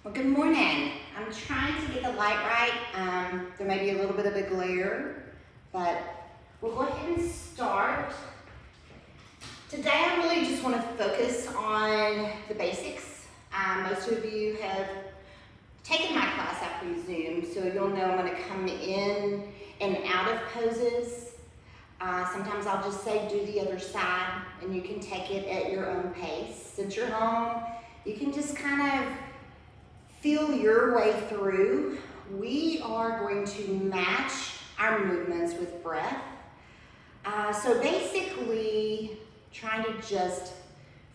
Well, good morning. I'm trying to get the light right. There may be a little bit of a glare, but we'll go ahead and start. Today, I really just want to focus on the basics. Most of you have taken my class, I presume, so you'll know I'm going to come in and out of poses. Sometimes I'll just say do the other side, and you can take it at your own pace. Since you're home, you can just kind of feel your way through. We are going to match our movements with breath. So basically, trying to just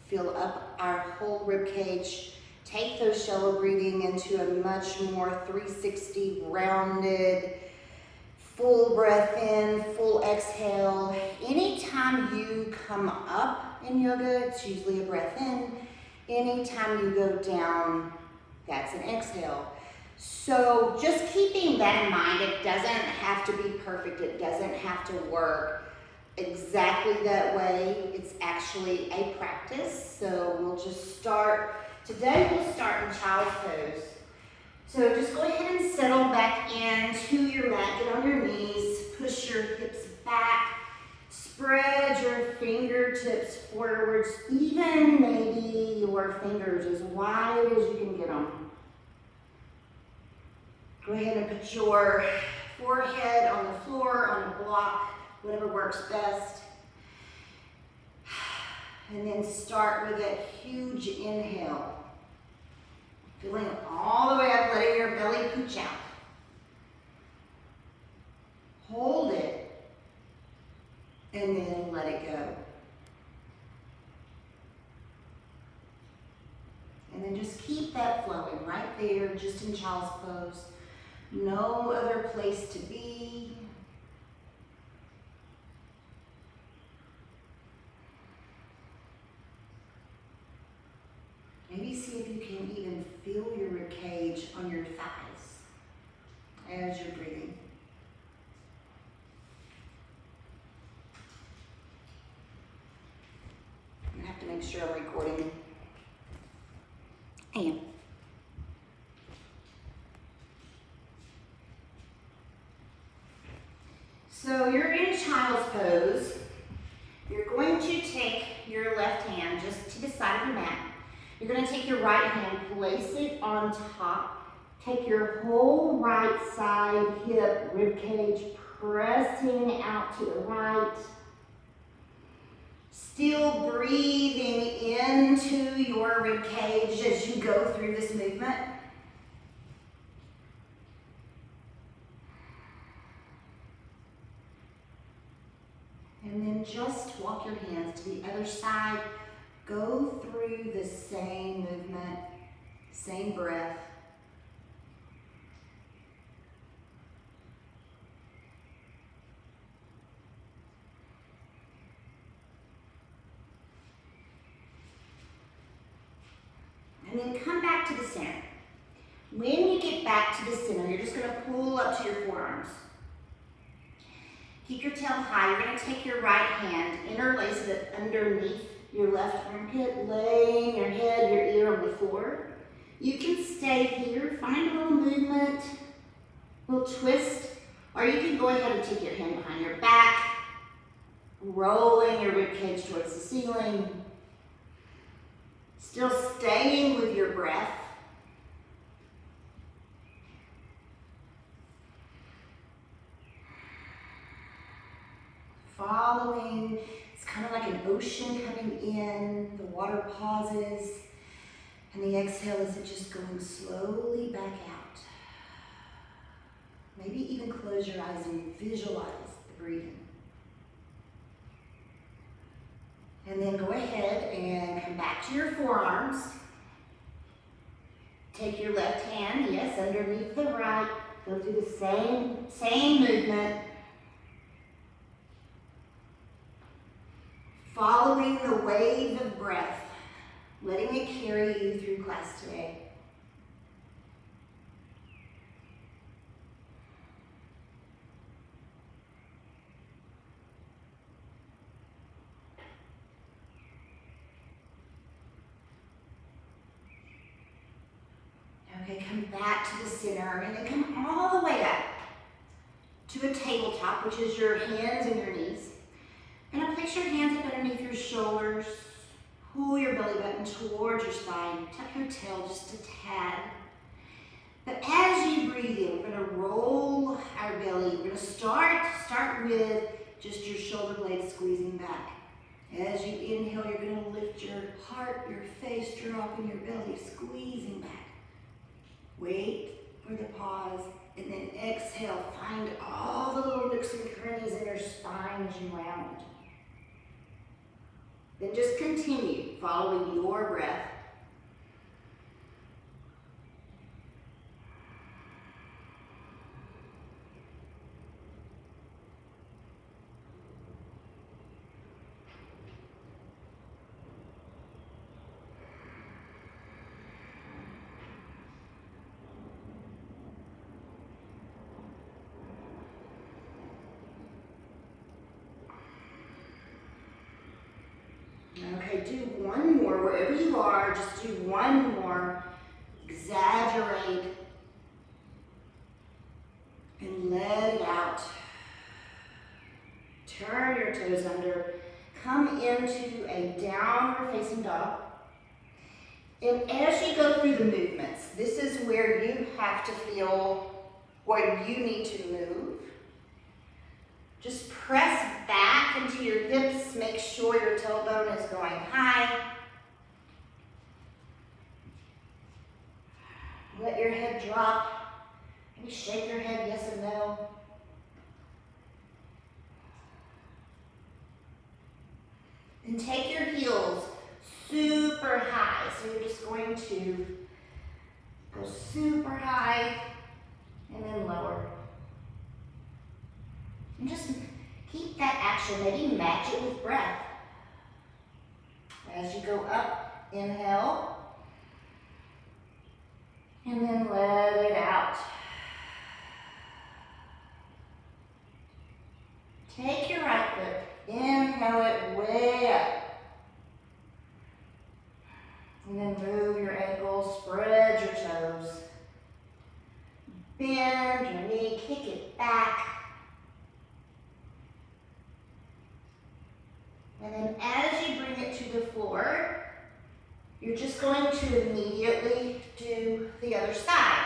fill up our whole rib cage, take those shallow breathing into a much more 360 rounded, full breath in, full exhale. Anytime you come up in yoga, it's usually a breath in. Anytime you go down, that's an exhale. So just keeping that in mind, it doesn't have to be perfect. It doesn't have to work exactly that way. It's actually a practice. So we'll just start. Today we'll start in child's pose. So just go ahead and settle back into your mat. Get on your knees. Push your hips back. Spread your fingertips forwards, even maybe your fingers as wide as you can get them. Go ahead and put your forehead on the floor, on the block, whatever works best. And then start with a huge inhale. Feeling all the way up, letting your belly pooch out. Hold it. And then let it go. And then just keep that flowing right there, just in child's pose. No other place to be. Maybe see if you can even feel your rib cage on your thighs as you're breathing. I have to make sure I'm recording. I am. So you're in child's pose. You're going to take your left hand just to the side of your mat. You're going to take your right hand, place it on top. Take your whole right side hip, rib cage, pressing out to the right. Still breathing into your rib cage as you go through this movement. And then just walk your hands to the other side. Go through the same movement, same breath. And then come back to the center. When you get back to the center, you're just going to pull up to your forearms. Keep your tail high. You're going to take your right hand, interlace it underneath your left armpit, laying your head, your ear on the floor. You can stay here, find a little movement, a little twist, or you can go ahead and take your hand behind your back, rolling your rib cage towards the ceiling. Still staying with your breath. Following, it's kind of like an ocean coming in. The water pauses. And the exhale is it just going slowly back out. Maybe even close your eyes and visualize the breathing. And then go ahead and come back to your forearms. Take your left hand, yes, underneath the right. Go through the same movement. Following the wave of breath, letting it carry you through class today. Okay, come back to the center and then come all the way up to a tabletop, which is your hands and your knees. And now place your hands up underneath your shoulders. Pull your belly button towards your spine. Tuck your tail just a tad. But as you breathe in, we're going to roll our belly. We're going to start with just your shoulder blades squeezing back. As you inhale, you're going to lift your heart, your face, drop in your belly, squeezing back. Wait for the pause, and then exhale. Find all the little nooks and crannies in your spine as you round. Then just continue following your breath. Okay, do one more. Wherever you are, just do one more. Exaggerate. And let it out. Turn your toes under. Come into a downward facing dog. And as you go through the movements, this is where you have to feel where you need to move. Just press back into your hips. Make sure your tailbone is going high. Let your head drop. Maybe shake your head yes or no. And take your heels super high. So you're just going to go super high and then lower. And just keep that action, maybe match it with breath. As you go up, inhale, and then let it out. Take your right foot, inhale it way up. And then move your ankles, spread your toes. Bend your knee, kick it back. And then as you bring it to the floor, you're just going to immediately do the other side.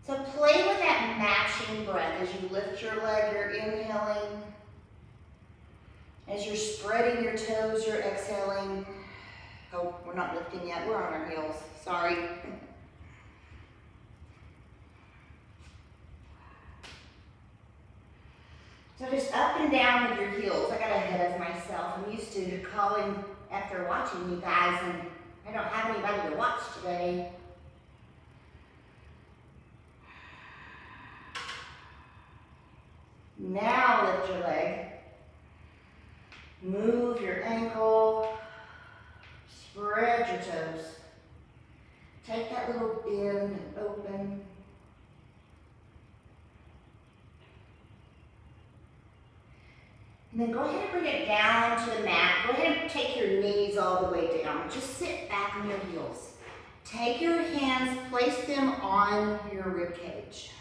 So play with that matching breath as you lift your leg, you're inhaling. As you're spreading your toes, you're exhaling. Oh, we're not lifting yet, we're on our heels, sorry. So just up and down with your heels. I got ahead of myself. I'm used to calling after watching you guys, and I don't have anybody to watch today. Now lift your leg. Move your ankle. Spread your toes. Take that little bend and open. And then go ahead and bring it down to the mat. Go ahead and take your knees all the way down. Just sit back on your heels. Take your hands, place them on your rib cage.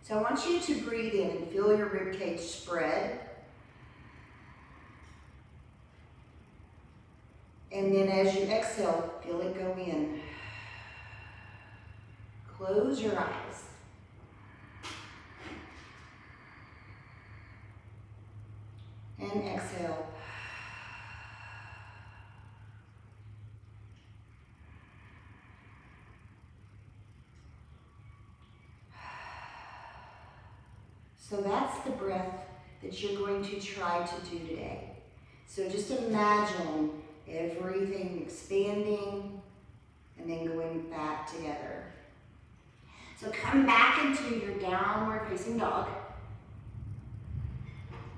So I want you to breathe in and feel your rib cage spread. And then as you exhale, feel it go in. Close your eyes. And exhale. So that's the breath that you're going to try to do today. So just imagine everything expanding and then going back together. So come back into your downward facing dog.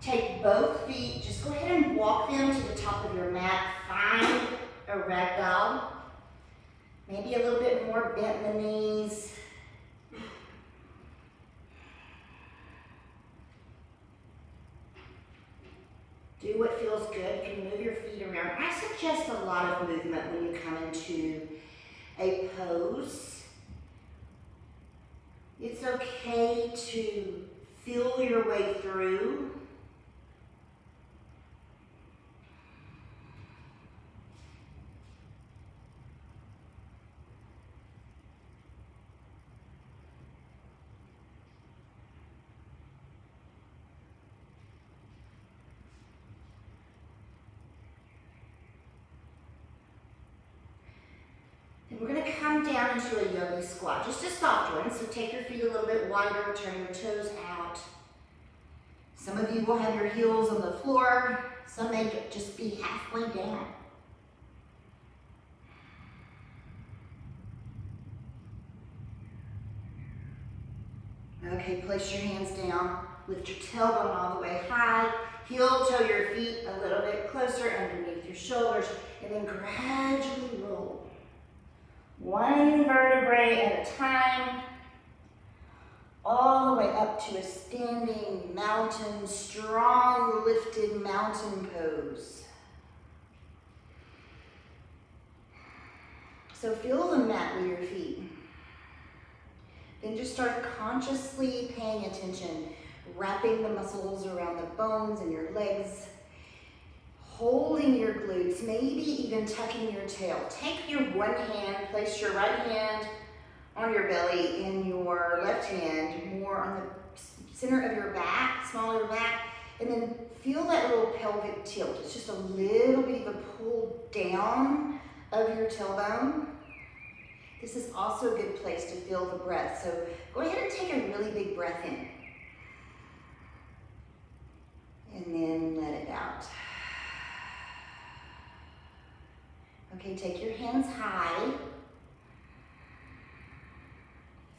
Take both feet, just go ahead and walk them to the top of your mat. Find a ragdoll. Maybe a little bit more bent in the knees. Do what feels good. You can move your feet around nice and just a lot of movement when you come into a pose. It's okay to feel your way through. And we're going to come down into a yogi squat, just a soft one. So take your feet a little bit wider, turn your toes out. Some of you will have your heels on the floor. Some may just be halfway down. Okay, place your hands down. Lift your tailbone all the way high. Heel toe your feet a little bit closer underneath your shoulders, and then gradually roll. One vertebrae at a time, all the way up to a standing mountain, strong lifted mountain pose. So feel the mat with your feet. Then just start consciously paying attention, wrapping the muscles around the bones in your legs, holding your glutes, maybe even tucking your tail. Take your one hand, place your right hand on your belly and your left hand more on the center of your back, smaller back, and then feel that little pelvic tilt. It's just a little bit of a pull down of your tailbone. This is also a good place to feel the breath. So go ahead and take a really big breath in. And then let it out. Okay, take your hands high.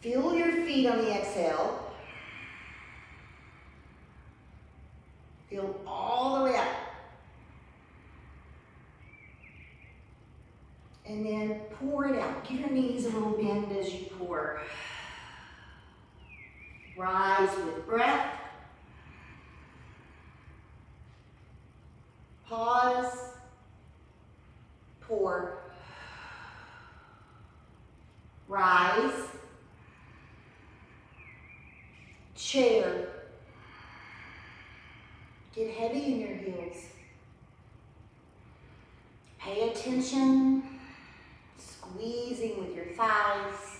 Feel your feet on the exhale. Feel all the way up. And then pour it out. Give your knees a little bend as you pour. Rise with breath. Pause. Pour. Rise. Chair. Get heavy in your heels. Pay attention. Squeezing with your thighs.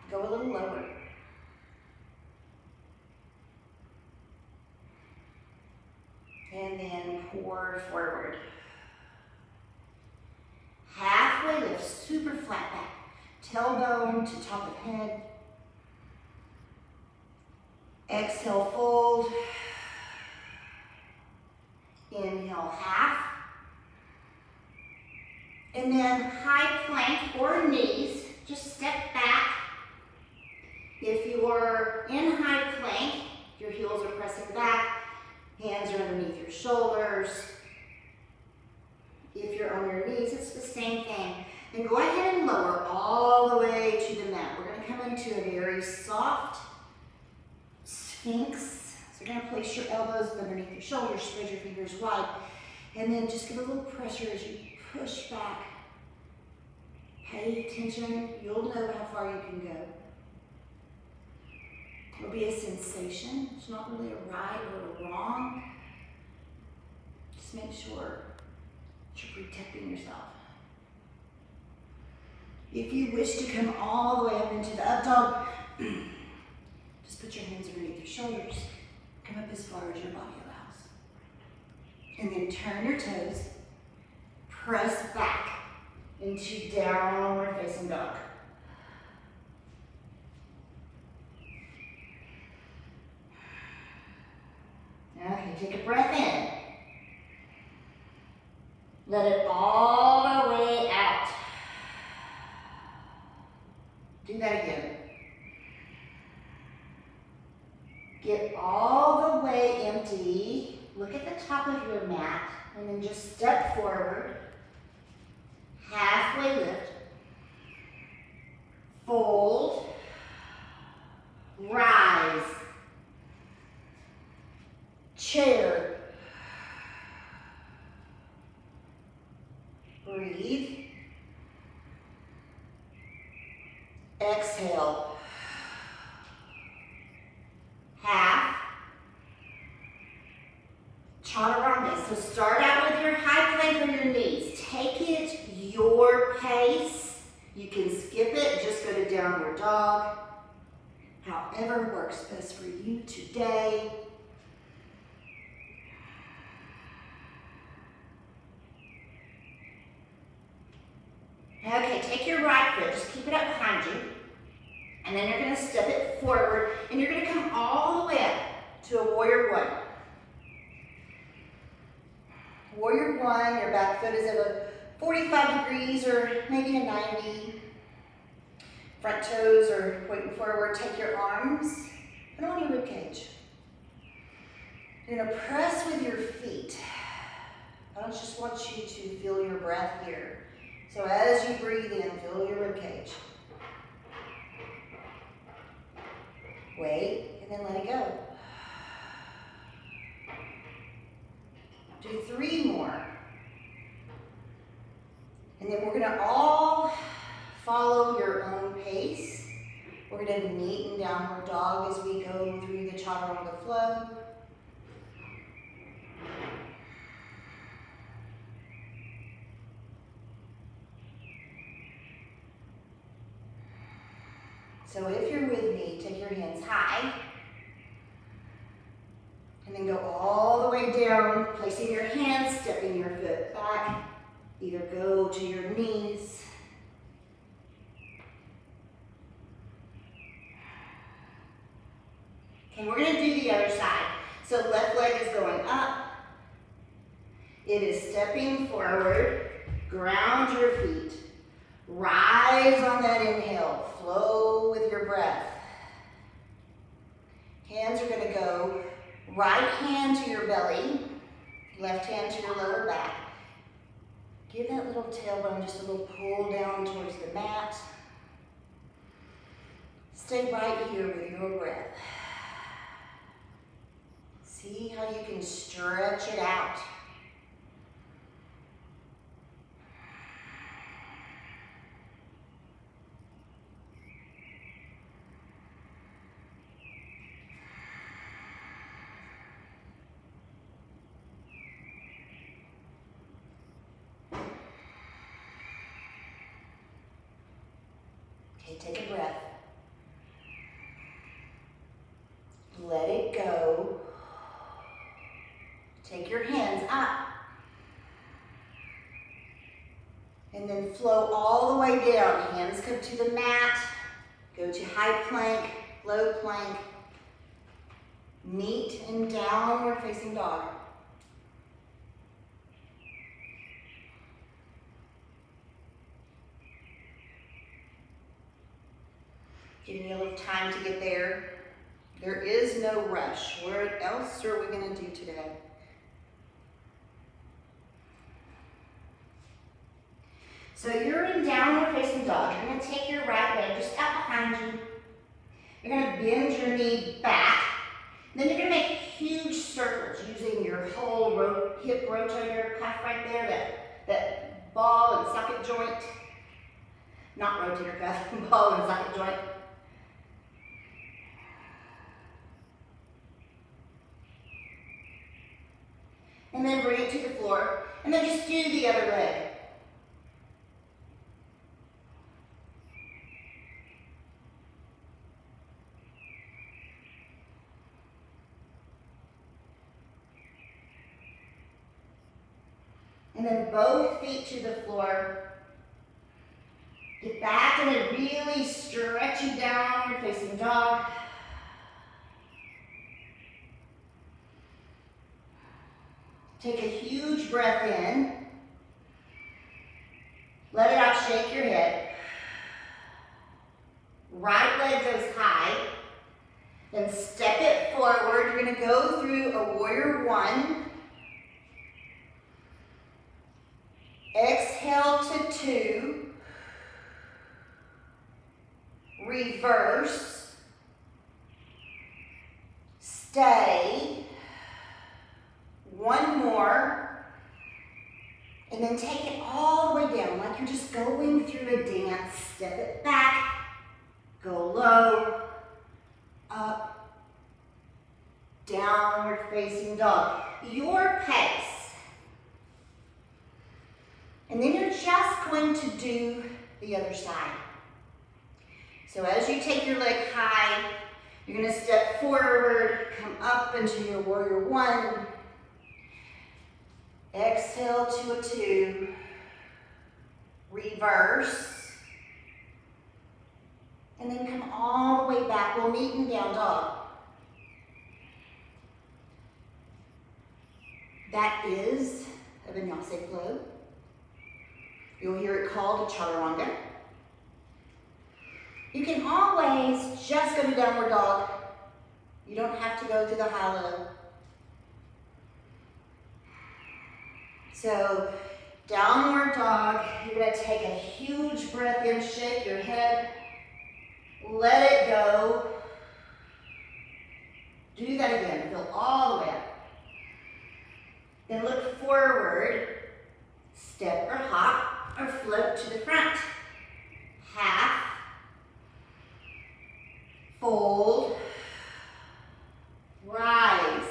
Go a little lower. And then pour forward. Halfway lift, super flat back. Tailbone to top of head. Exhale, fold. Inhale, half. And then high plank or knees, just step back. If you're in high plank, your heels are pressing back, hands are underneath your shoulders. If you're on your knees, it's the same thing. Then go ahead and lower all the way to the mat. We're going to come into a very soft Sphinx. So you're going to place your elbows underneath your shoulders, spread your fingers wide, and then just give a little pressure as you push back. Pay attention. You'll know how far you can go. It'll be a sensation. It's not really a right or a wrong. Just make sure that you're protecting yourself. If you wish to come all the way up into the up dog, just put your hands underneath your shoulders. Come up as far as your body allows. And then turn your toes. Press back into downward facing dog. Okay, take a breath in. Let it all the way out. Do that again. Get all the way empty. Look at the top of your mat and then just step forward. Halfway lift. Fold. Rise. Chair. Breathe. Exhale. Half. Chaturanga. So start out with your high plank on your knees. Take it your pace. You can skip it, just go to downward dog. However works best for you today. Okay, take your right foot, just keep it up behind you. And then you're gonna step it forward, and you're gonna come all the way up to a warrior one. Warrior one, your back foot is at a 45 degrees or maybe a 90. Front toes are pointing forward. Take your arms, put them on your rib cage. You're gonna press with your feet. I just want you to feel your breath here. So as you breathe in, feel your rib cage. Wait, and then let it go. Do 3 more. And then we're gonna all follow your own pace. We're gonna meet in downward dog as we go through the chaturanga flow. So if you're with me, take your hands high. And then go all the way down, placing your hands, stepping your foot back. Either go to your knees. Okay, we're gonna do the other side. So left leg is going up. It is stepping forward. Ground your feet. Rise on that inhale. Flow with your breath. Hands are gonna go right hand to your belly, left hand to your lower back. Give that little tailbone just a little pull down towards the mat. Stay right here with your breath. See how you can stretch it out. Okay, take a breath. Let it go. Take your hands up. And then flow all the way down. Hands come to the mat. Go to high plank, low plank. Meet in downward facing dog. Giving you a little time to get there. There is no rush. What else are we going to do today? So you're in downward facing dog. You're going to take your right leg just out behind you. You're going to bend your knee back. Then you're going to make huge circles using your whole hip rotator cuff right there, that ball and socket joint. Not rotator cuff, ball and socket joint. And then bring it to the floor. And then just do the other leg. And then both feet to the floor. Get back and then really stretch you downward facing dog. Take a huge breath in. Let it out, shake your head. Right leg goes high. Then step it forward. You're going to go through a warrior one. Exhale to 2. Reverse. Stay. One more. And then take it all the way down, like you're just going through a dance. Step it back, go low, up, downward facing dog. Your pace. And then you're just going to do the other side. So as you take your leg high, you're going to step forward, come up into your warrior one. Exhale to a two. Reverse. And then come all the way back. We'll meet in down dog. That is a vinyasa flow. You'll hear it called a chaturanga. You can always just go to downward dog. You don't have to go to the high-low. So, downward dog, you're going to take a huge breath in, shake your head, let it go. Do that again, fill all the way up. Then look forward, step or hop or float to the front. Half, fold, rise.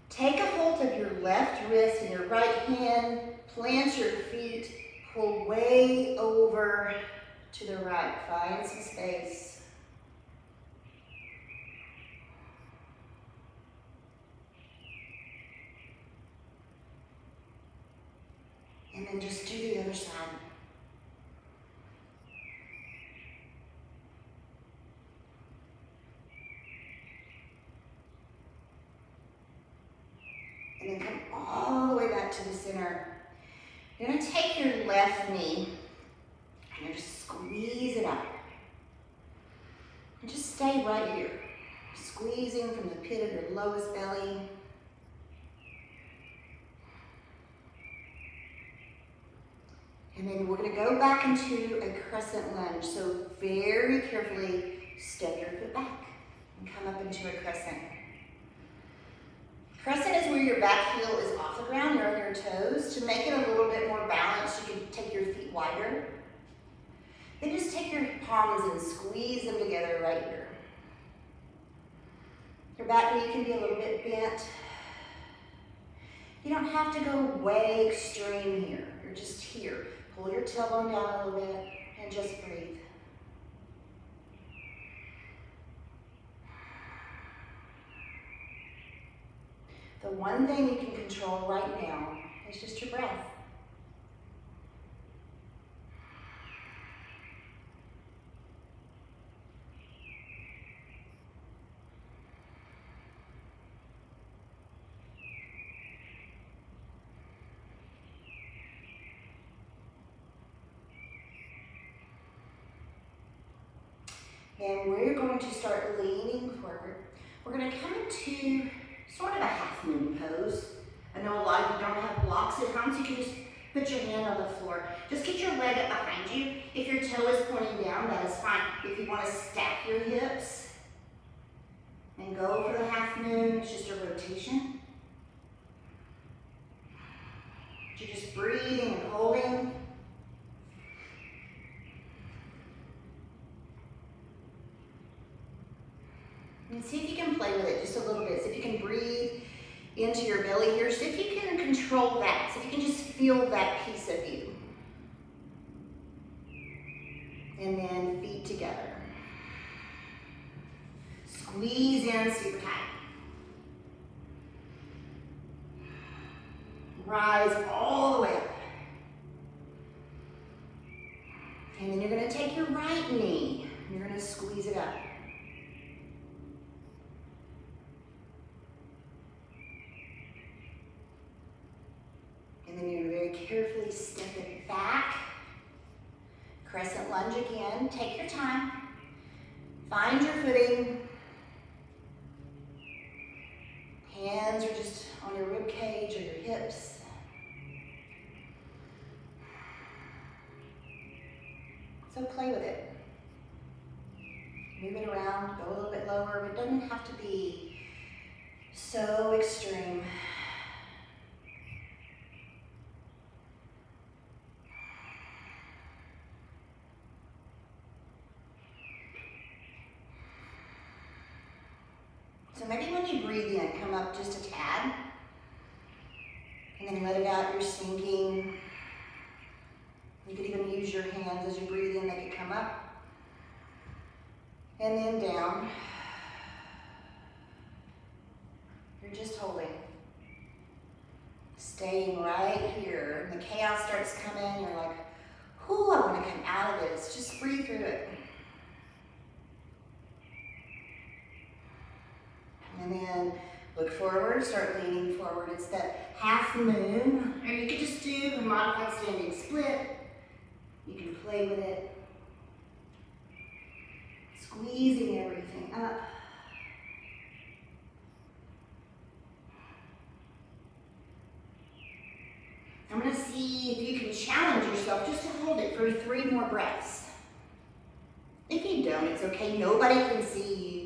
Take a hold of your left wrist and your right hand, plant your feet, pull way over to the right, find some space. And then just do the other side. And then come all the way back to the center. You're going to take your left knee and you're just squeeze it up. And just stay right here, squeezing from the pit of your lowest belly. And then we're going to go back into a crescent lunge. So very carefully step your foot back and come up into a crescent. Crescent is where your back heel is off the ground, you're on your toes. To make it a little bit more balanced, you can take your feet wider. Then just take your palms and squeeze them together right here. Your back knee can be a little bit bent. You don't have to go way extreme here. You're just here. Pull your tailbone down a little bit and just breathe. The one thing you can control right now is just your breath. And we're going to start leaning forward. We're going to come into sort of a half moon pose. I know a lot of you don't have blocks at home, so you can just put your hand on the floor. Just get your leg up behind you. If your toe is pointing down, that is fine. If you want to stack your hips and go for the half moon, it's just a rotation. You're just breathing and holding. And see if you can play with it just a little bit. See if you can breathe into your belly here. See if you can control that. See if you can just feel that piece of you. And then feet together. Squeeze in super tight. Rise all the way up. And then you're going to take your right knee. And you're going to squeeze it up. And then you're very carefully step it back. Crescent lunge again. Take your time. Find your footing. Hands are just on your rib cage or your hips. So play with it. Move it around, go a little bit lower. It doesn't have to be so extreme. So maybe when you breathe in, come up just a tad. And then let it out, you're sinking. You could even use your hands as you breathe in, make it come up. And then down. You're just holding. Staying right here. And the chaos starts coming, you're like, whoo, I want to come out of this. Just breathe through it. And then look forward, start leaning forward. It's that half moon, or you could just do a modified standing split. You can play with it. Squeezing everything up. I'm going to see if you can challenge yourself just to hold it for 3 more breaths. If you don't, it's okay. Nobody can see you.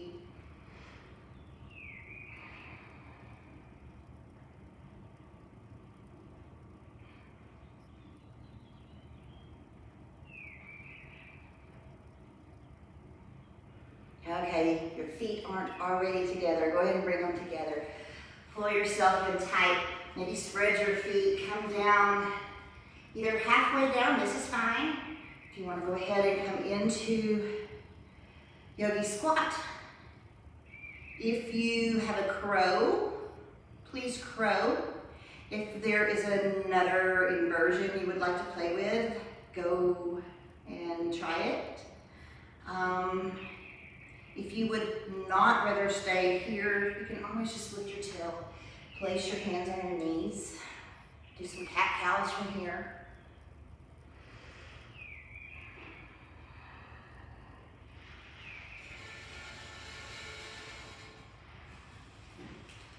Okay, your feet aren't already together. Go ahead and bring them together. Pull yourself in tight. Maybe spread your feet, come down, either halfway down, this is fine. If you want to go ahead and come into yogi squat. If you have a crow, please crow. If there is another inversion you would like to play with, go and try it. If you would not rather stay here, you can always just lift your tail. Place your hands on your knees. Do some cat-cows from here.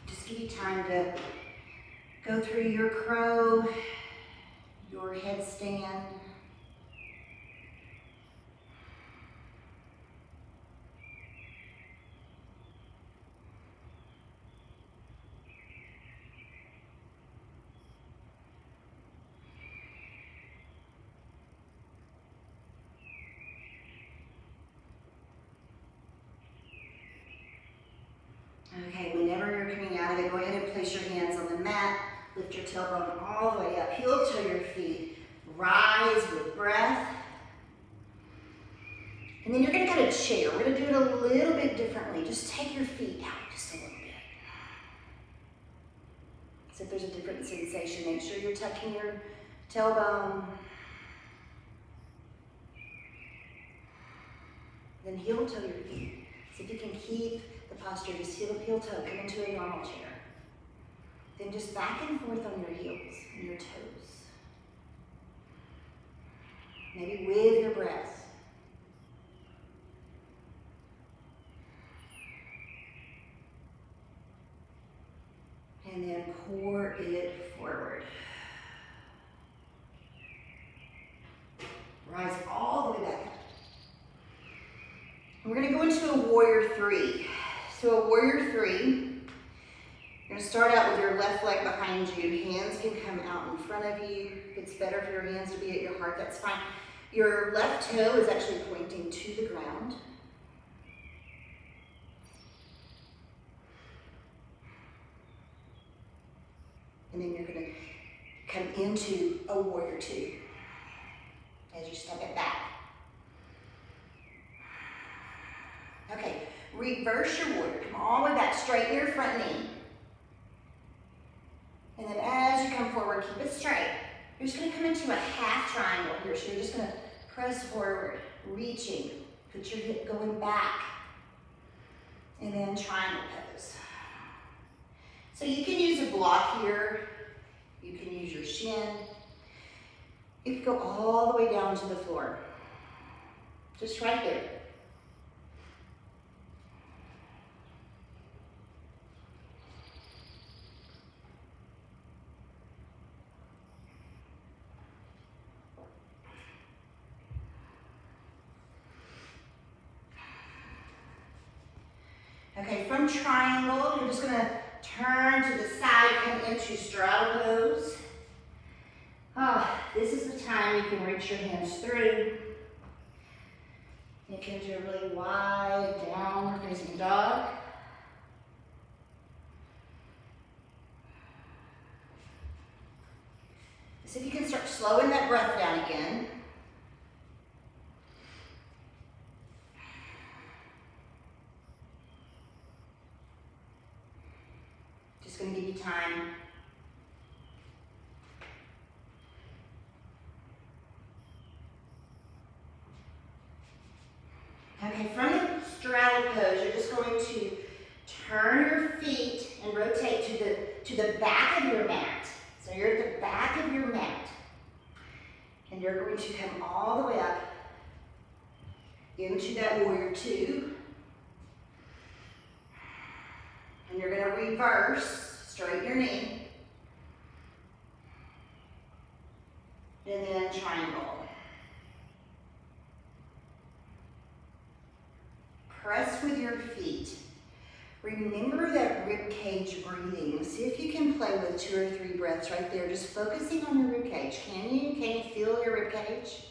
Just give you time to go through your crow, your headstand. Okay, whenever you're coming out of it, go ahead and place your hands on the mat. Lift your tailbone all the way up. Heel to your feet. Rise with breath. And then you're going to get a chair. We're going to do it a little bit differently. Just take your feet out just a little bit. See if there's a different sensation. Make sure you're tucking your tailbone. Then heel to your feet. See if you can keep the posture, just heel toe, come into a normal chair. Then just back and forth on your heels and your toes. Maybe with your breath. And then pour it forward. Rise all the way back up. We're going to go into a warrior 3. So a warrior 3, you're going to start out with your left leg behind you. Hands can come out in front of you. If it's better for your hands to be at your heart, that's fine. Your left toe is actually pointing to the ground. And then you're going to come into a warrior 2 as you step it back. Okay, reverse your warrior. Come all the way back, straighten your front knee. And then as you come forward, keep it straight. You're just going to come into a half triangle here. So you're just going to press forward, reaching. Put your hip going back. And then triangle pose. So you can use a block here. You can use your shin. You can go all the way down to the floor. Just right there. Okay, from triangle, you're just going to turn to the side, come into straddle pose. Oh, this is the time you can reach your hands through. You can do a really wide downward facing dog. So if you can start slowing that breath down again. Just going to give you time. Okay, from the straddle pose, you're just going to turn your feet and rotate to the back of your mat. So you're at the back of your mat. And you're going to come all the way up into that warrior two. And you're going to reverse, straighten your knee. And then triangle. Press with your feet. Remember that rib cage breathing. See if you can play with 2 or 3 breaths right there, just focusing on your rib cage. Can you feel your rib cage?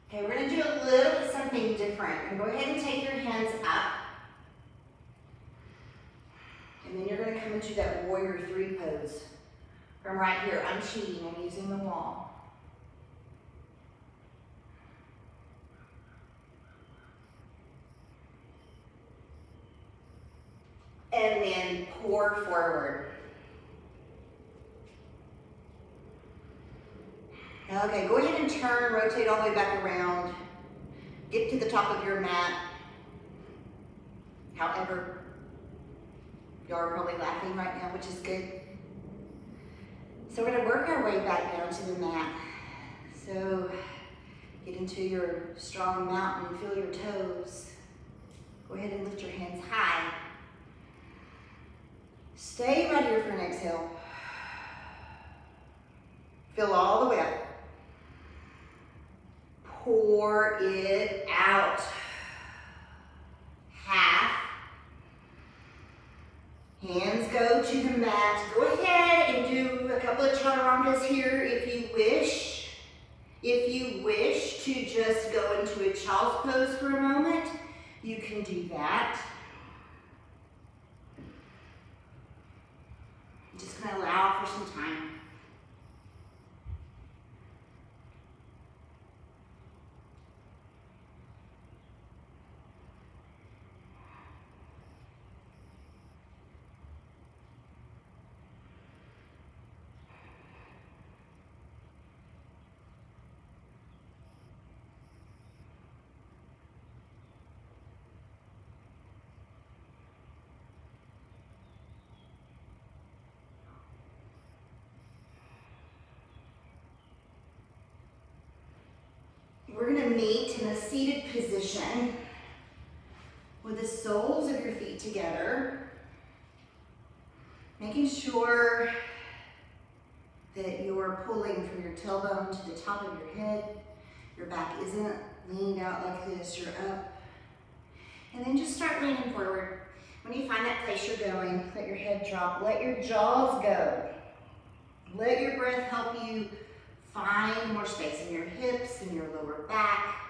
Okay, we're going to do a little bit something different. And go ahead and take your hands up. And then you're going to come into that warrior 3 pose. From right here, I'm cheating, I'm using the wall. And then pour forward. Okay, go ahead and turn, rotate all the way back around. Get to the top of your mat. However, y'all are probably laughing right now, which is good. So we're gonna work our way back down to the mat. So get into your strong mountain, feel your toes. Go ahead and lift your hands high. Stay right here for an exhale. Fill all the way up. Pour it out. Half. Hands go to the mat. Go ahead and do a couple of chaturangas here if you wish. If you wish to just go into a child's pose for a moment, you can do that. I'm just going to allow for some time. We're going to meet in a seated position with the soles of your feet together, making sure that you're pulling from your tailbone to the top of your head. Your back isn't leaned out like this, you're up. And then just start leaning forward. When you find that place you're going, let your head drop, let your jaws go. Let your breath help you find more space in your hips and your lower back.